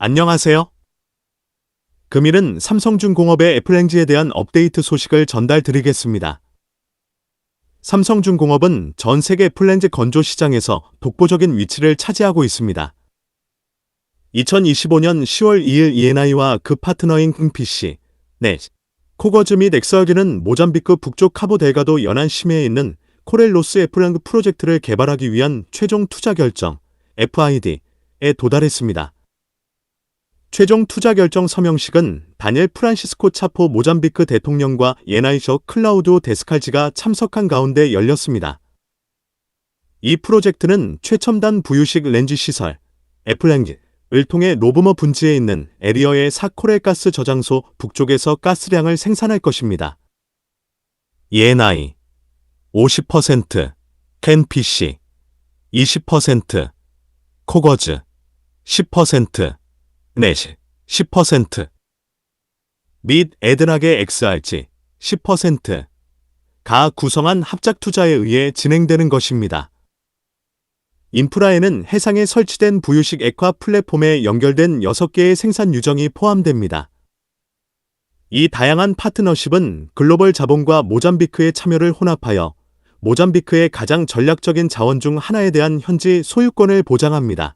안녕하세요. 금일은 삼성중공업의 애플렌지에 대한 업데이트 소식을 전달드리겠습니다. 삼성중공업은 전 세계 애플렌지 건조 시장에서 독보적인 위치를 차지하고 있습니다. 2025년 10월 2일 ENI와 그 파트너인 PC, 코거즈 및 엑서기는 모잠비크 북쪽 카보 델가도 연안 심해에 있는 코렐로스 애플렌지 프로젝트를 개발하기 위한 최종 투자 결정 FID에 도달했습니다. 최종 투자 결정 서명식은 다니엘 프란시스코 차포 모잠비크 대통령과 예나이셔 클라우디오 데스칼지가 참석한 가운데 열렸습니다. 이 프로젝트는 최첨단 부유식 렌즈 시설, 애플렌지를 통해 로브머 분지에 있는 에리어의 사코렐 가스 저장소 북쪽에서 가스량을 생산할 것입니다. 예나이 50%, 캔PC 20%, 코거즈 10%, 넷 10%, 및 에드락의 XRG 10%가 구성한 합작 투자에 의해 진행되는 것입니다. 인프라에는 해상에 설치된 부유식 액화 플랫폼에 연결된 6개의 생산 유정이 포함됩니다. 이 다양한 파트너십은 글로벌 자본과 모잠비크의 참여를 혼합하여 모잠비크의 가장 전략적인 자원 중 하나에 대한 현지 소유권을 보장합니다.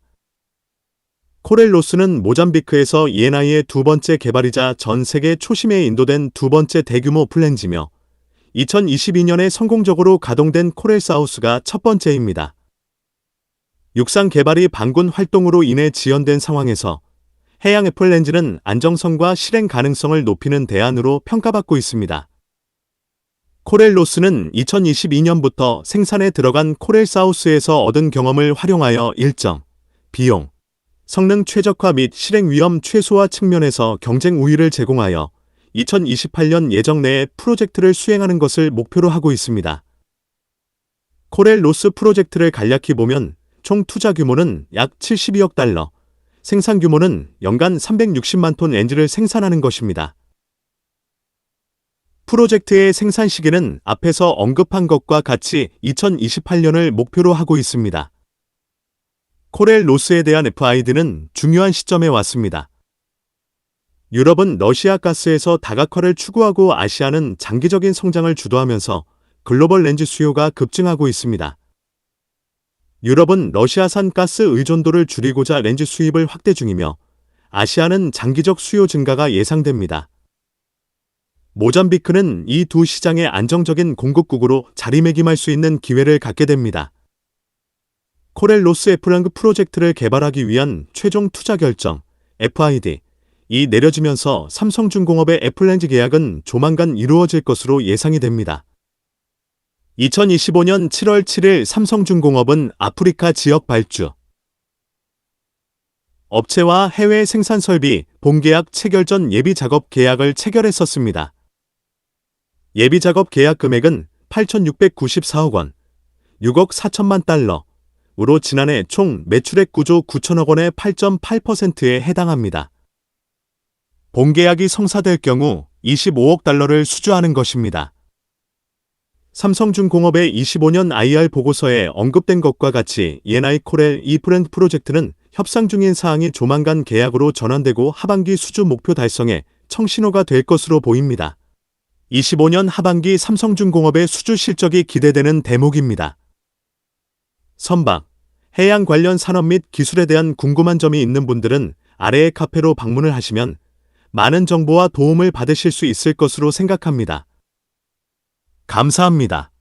코렐로스는 모잠비크에서 ENI의 두 번째 개발이자 전 세계 초심에 인도된 두 번째 대규모 플랜지며 2022년에 성공적으로 가동된 코렐사우스가 첫 번째입니다. 육상 개발이 반군 활동으로 인해 지연된 상황에서 해양 애플렌지는 안정성과 실행 가능성을 높이는 대안으로 평가받고 있습니다. 코렐로스는 2022년부터 생산에 들어간 코렐사우스에서 얻은 경험을 활용하여 일정, 비용, 성능 최적화 및 실행 위험 최소화 측면에서 경쟁 우위를 제공하여 2028년 예정 내에 프로젝트를 수행하는 것을 목표로 하고 있습니다. 코렐로스 프로젝트를 간략히 보면 총 투자 규모는 약 72억 달러, 생산 규모는 연간 360만 톤 렌즈를 생산하는 것입니다. 프로젝트의 생산 시기는 앞에서 언급한 것과 같이 2028년을 목표로 하고 있습니다. 코렐로스에 대한 FID는 중요한 시점에 왔습니다. 유럽은 러시아 가스에서 다각화를 추구하고 아시아는 장기적인 성장을 주도하면서 글로벌 렌즈 수요가 급증하고 있습니다. 유럽은 러시아산 가스 의존도를 줄이고자 렌즈 수입을 확대 중이며 아시아는 장기적 수요 증가가 예상됩니다. 모잠비크는 이 두 시장의 안정적인 공급국으로 자리매김할 수 있는 기회를 갖게 됩니다. 코렐로스 애플렌지 프로젝트를 개발하기 위한 최종 투자 결정 FID이 내려지면서 삼성중공업의 애플렌지 계약은 조만간 이루어질 것으로 예상이 됩니다. 2025년 7월 7일 삼성중공업은 아프리카 지역 발주 업체와 해외 생산 설비 본계약 체결 전 예비 작업 계약을 체결했었습니다. 예비 작업 계약 금액은 8,694억 원, 6억 4천만 달러, 으로 지난해 총 매출액 9조 9천억 원의 8.8%에 해당합니다. 본계약이 성사될 경우 25억 달러를 수주하는 것입니다. 삼성중공업의 25년 IR 보고서에 언급된 것과 같이 ENI 코렐 이플랜트 프로젝트는 협상 중인 사항이 조만간 계약으로 전환되고 하반기 수주 목표 달성에 청신호가 될 것으로 보입니다. 25년 하반기 삼성중공업의 수주 실적이 기대되는 대목입니다. 선박, 해양 관련 산업 및 기술에 대한 궁금한 점이 있는 분들은 아래의 카페로 방문을 하시면 많은 정보와 도움을 받으실 수 있을 것으로 생각합니다. 감사합니다.